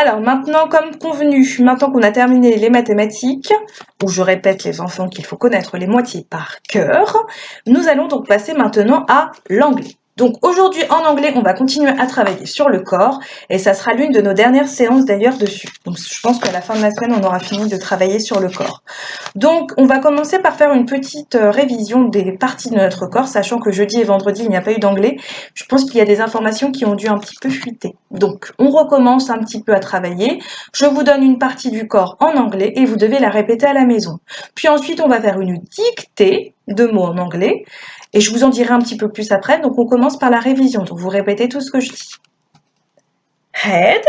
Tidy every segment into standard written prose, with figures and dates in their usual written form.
Alors maintenant, comme convenu, maintenant qu'on a terminé les mathématiques, où je répète les enfants qu'il faut connaître les moitiés par cœur, nous allons donc passer maintenant à l'anglais. Donc aujourd'hui en anglais, on va continuer à travailler sur le corps et ça sera l'une de nos dernières séances d'ailleurs dessus. Donc je pense qu'à la fin de la semaine, on aura fini de travailler sur le corps. Donc on va commencer par faire une petite révision des parties de notre corps, sachant que jeudi et vendredi, il n'y a pas eu d'anglais. Je pense qu'il y a des informations qui ont dû un petit peu fuiter. Donc on recommence un petit peu à travailler. Je vous donne une partie du corps en anglais et vous devez la répéter à la maison. Puis ensuite, on va faire une dictée de mots en anglais. Et je vous en dirai un petit peu plus après. Donc on commence par la révision. Donc vous répétez tout ce que je dis. Head,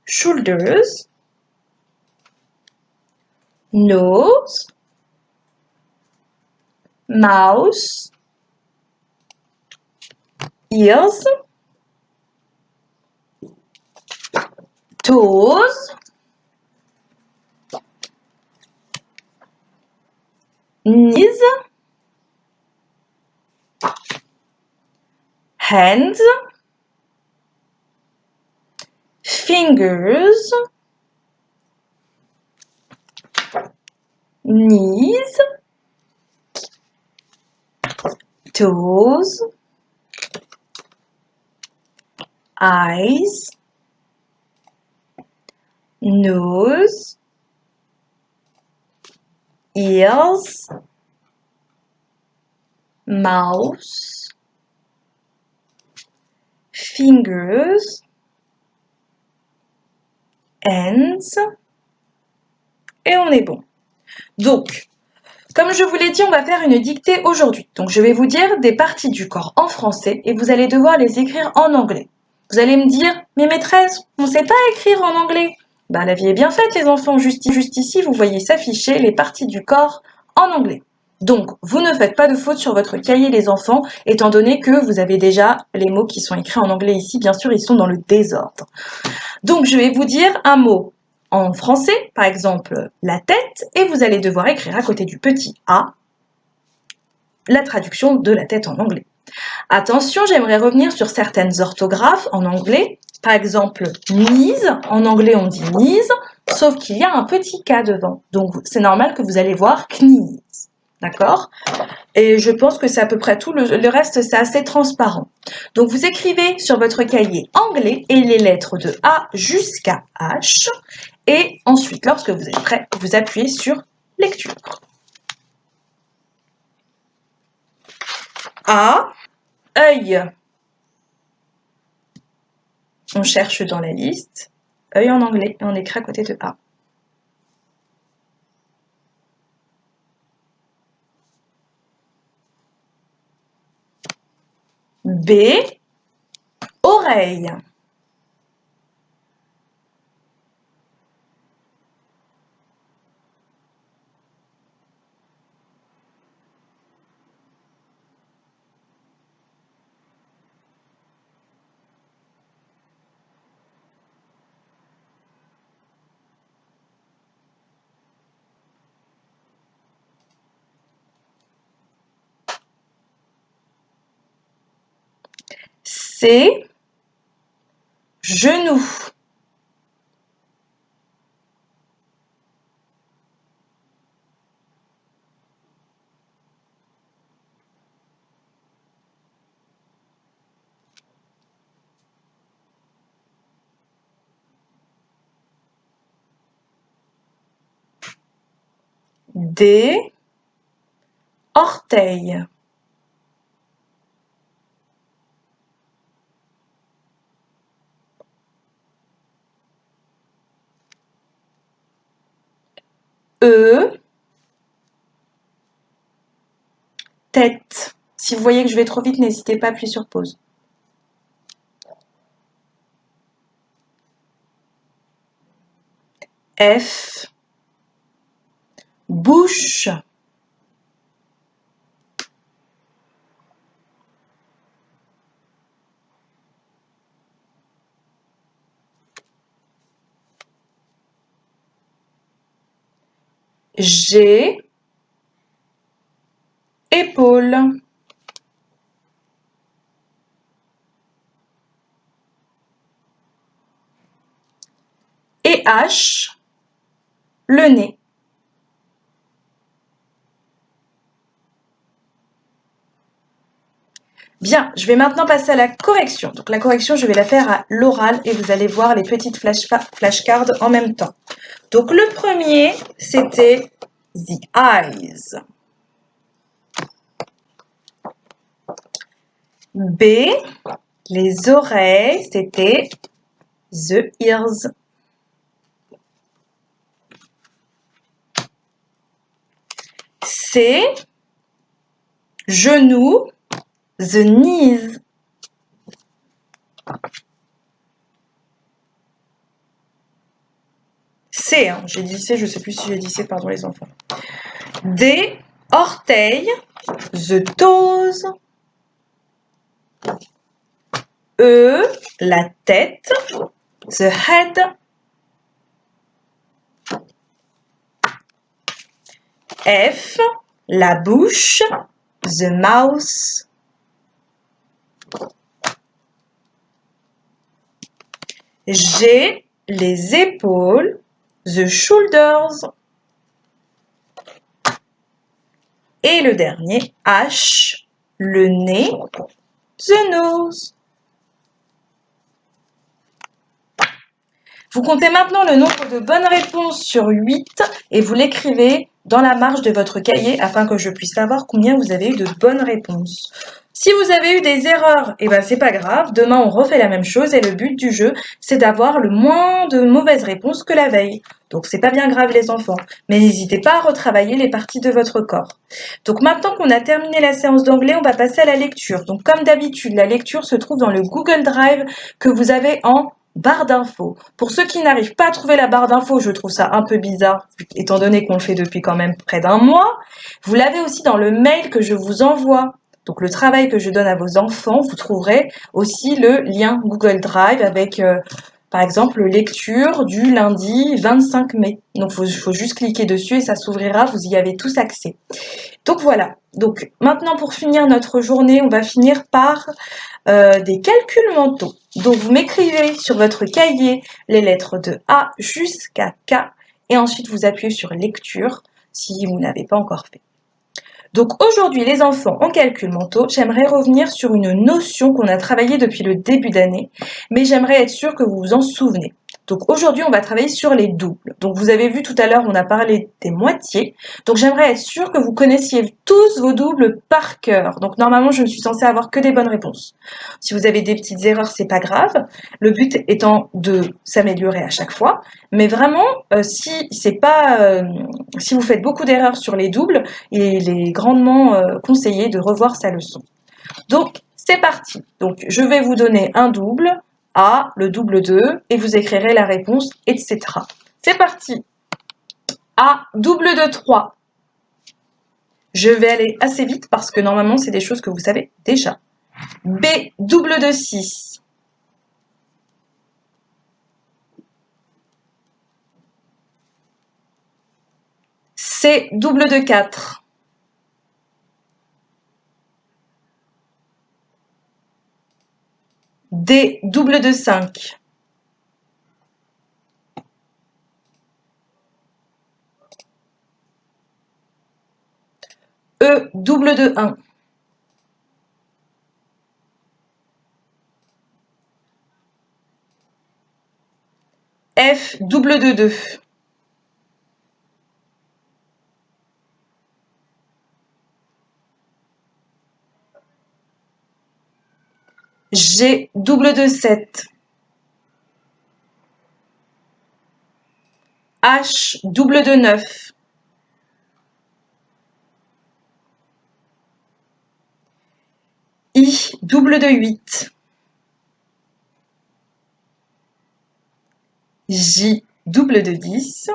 shoulders, nose, mouth, ears, toes, knees, hands, fingers, knees, toes, eyes, nose, ears, mouth, fingers, hands, et on est bon. Donc, comme je vous l'ai dit, on va faire une dictée aujourd'hui. Donc, je vais vous dire des parties du corps en français et vous allez devoir les écrire en anglais. Vous allez me dire, mais maîtresse, on ne sait pas écrire en anglais. Ben, la vie est bien faite, les enfants. Juste ici, vous voyez s'afficher les parties du corps en anglais. Donc, vous ne faites pas de faute sur votre cahier, les enfants, étant donné que vous avez déjà les mots qui sont écrits en anglais ici. Bien sûr, ils sont dans le désordre. Donc, je vais vous dire un mot en français, par exemple la tête, et vous allez devoir écrire à côté du petit A la traduction de la tête en anglais. Attention, j'aimerais revenir sur certaines orthographes en anglais. Par exemple, knees, en anglais on dit knees, sauf qu'il y a un petit K devant. Donc c'est normal que vous allez voir knees. D'accord? Et je pense que c'est à peu près tout. Le reste, c'est assez transparent. Donc vous écrivez sur votre cahier anglais et les lettres de A jusqu'à H. Et ensuite, lorsque vous êtes prêt, vous appuyez sur lecture. A, œil. On cherche dans la liste, œil en anglais, et on écrit à côté de A. B, oreille. C, genou. D, orteil. E, tête. Si vous voyez que je vais trop vite, n'hésitez pas à appuyer sur pause. F, bouche. G, épaule. H, le nez. Bien, je vais maintenant passer à la correction. Donc la correction, je vais la faire à l'oral et vous allez voir les petites flashcards en même temps. Donc le premier, c'était the eyes. B, les oreilles, c'était the ears. C, genoux, the knees. C, hein, j'ai dit C, je ne sais plus si j'ai dit C, pardon les enfants. D, orteils, the toes. E, la tête, the head. F, la bouche, the mouth. G, les épaules, the shoulders. Et le dernier, H, le nez, the nose. Vous comptez maintenant le nombre de bonnes réponses sur 8 et vous l'écrivez dans la marge de votre cahier afin que je puisse savoir combien vous avez eu de bonnes réponses. Si vous avez eu des erreurs, eh ben c'est pas grave, demain on refait la même chose et le but du jeu, c'est d'avoir le moins de mauvaises réponses que la veille. Donc c'est pas bien grave les enfants, mais n'hésitez pas à retravailler les parties de votre corps. Donc maintenant qu'on a terminé la séance d'anglais, on va passer à la lecture. Donc comme d'habitude, la lecture se trouve dans le Google Drive que vous avez en barre d'infos. Pour ceux qui n'arrivent pas à trouver la barre d'infos, je trouve ça un peu bizarre, étant donné qu'on le fait depuis quand même près d'un mois. Vous l'avez aussi dans le mail que je vous envoie. Donc le travail que je donne à vos enfants, vous trouverez aussi le lien Google Drive avec, par exemple, lecture du lundi 25 mai. Donc il faut juste cliquer dessus et ça s'ouvrira, vous y avez tous accès. Donc voilà, donc maintenant pour finir notre journée, on va finir par des calculs mentaux. Donc vous m'écrivez sur votre cahier les lettres de A jusqu'à K et ensuite vous appuyez sur lecture si vous n'avez pas encore fait. Donc aujourd'hui les enfants en calcul mentaux, j'aimerais revenir sur une notion qu'on a travaillée depuis le début d'année, mais j'aimerais être sûre que vous vous en souvenez. Donc aujourd'hui, on va travailler sur les doubles. Donc vous avez vu tout à l'heure, on a parlé des moitiés. Donc j'aimerais être sûre que vous connaissiez tous vos doubles par cœur. Donc normalement, je ne suis censée avoir que des bonnes réponses. Si vous avez des petites erreurs, c'est pas grave. Le but étant de s'améliorer à chaque fois. Mais vraiment, si vous faites beaucoup d'erreurs sur les doubles, il est grandement conseillé de revoir sa leçon. Donc c'est parti. Donc je vais vous donner un double. A, le double de, et vous écrirez la réponse, etc. C'est parti. A, double de 3. Je vais aller assez vite parce que normalement, c'est des choses que vous savez déjà. B, double de 6. C, double de 4. D, double de 5. E, double de 1. F, double de 2. G, double de 7. H, double de 9. I, double de 8. J, double de 10.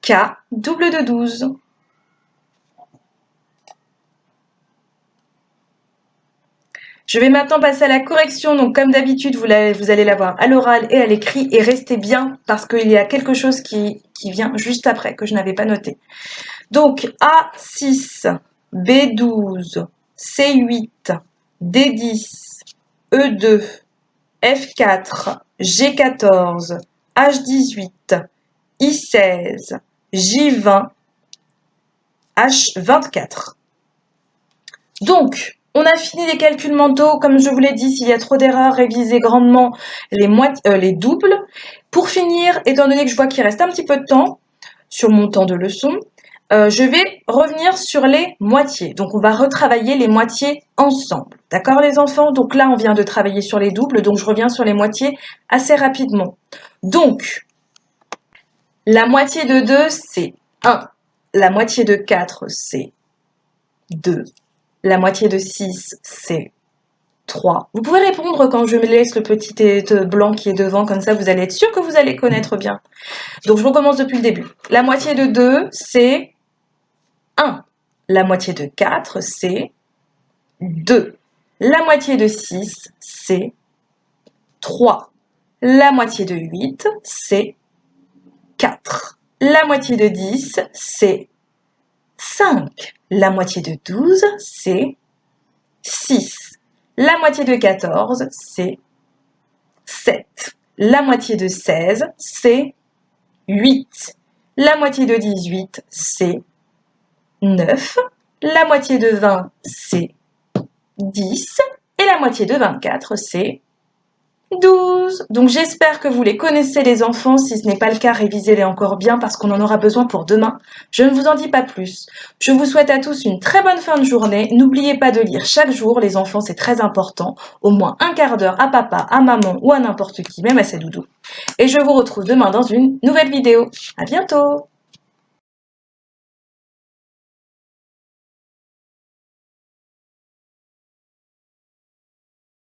K, double de 12. Je vais maintenant passer à la correction. Donc, comme d'habitude, vous allez la voir à l'oral et à l'écrit. Et restez bien parce qu'il y a quelque chose qui vient juste après que je n'avais pas noté. Donc, A6, B12, C8, D10, E2, F4, G14, H18, I16, J20, H24. Donc, on a fini les calculs mentaux. Comme je vous l'ai dit, s'il y a trop d'erreurs, révisez grandement les doubles. Pour finir, étant donné que je vois qu'il reste un petit peu de temps sur mon temps de leçon, je vais revenir sur les moitiés. Donc, on va retravailler les moitiés ensemble. D'accord, les enfants? Donc là, on vient de travailler sur les doubles. Donc, je reviens sur les moitiés assez rapidement. Donc, la moitié de 2, c'est 1. La moitié de 4, c'est 2. La moitié de 6, c'est 3. Vous pouvez répondre quand je me laisse le petit blanc qui est devant, comme ça vous allez être sûr que vous allez connaître bien. Donc je recommence depuis le début. La moitié de 2, c'est 1. La moitié de 4, c'est 2. La moitié de 6, c'est 3. La moitié de 8, c'est 4. La moitié de 10, c'est 5. La moitié de 12, c'est 6. La moitié de 14, c'est 7. La moitié de 16, c'est 8. La moitié de 18, c'est 9. La moitié de 20, c'est 10. Et la moitié de 24, c'est 12. Donc j'espère que vous les connaissez les enfants. Si ce n'est pas le cas, révisez-les encore bien parce qu'on en aura besoin pour demain. Je ne vous en dis pas plus. Je vous souhaite à tous une très bonne fin de journée. N'oubliez pas de lire chaque jour, les enfants, c'est très important. Au moins un quart d'heure à papa, à maman ou à n'importe qui, même à ses doudous. Et je vous retrouve demain dans une nouvelle vidéo. À bientôt!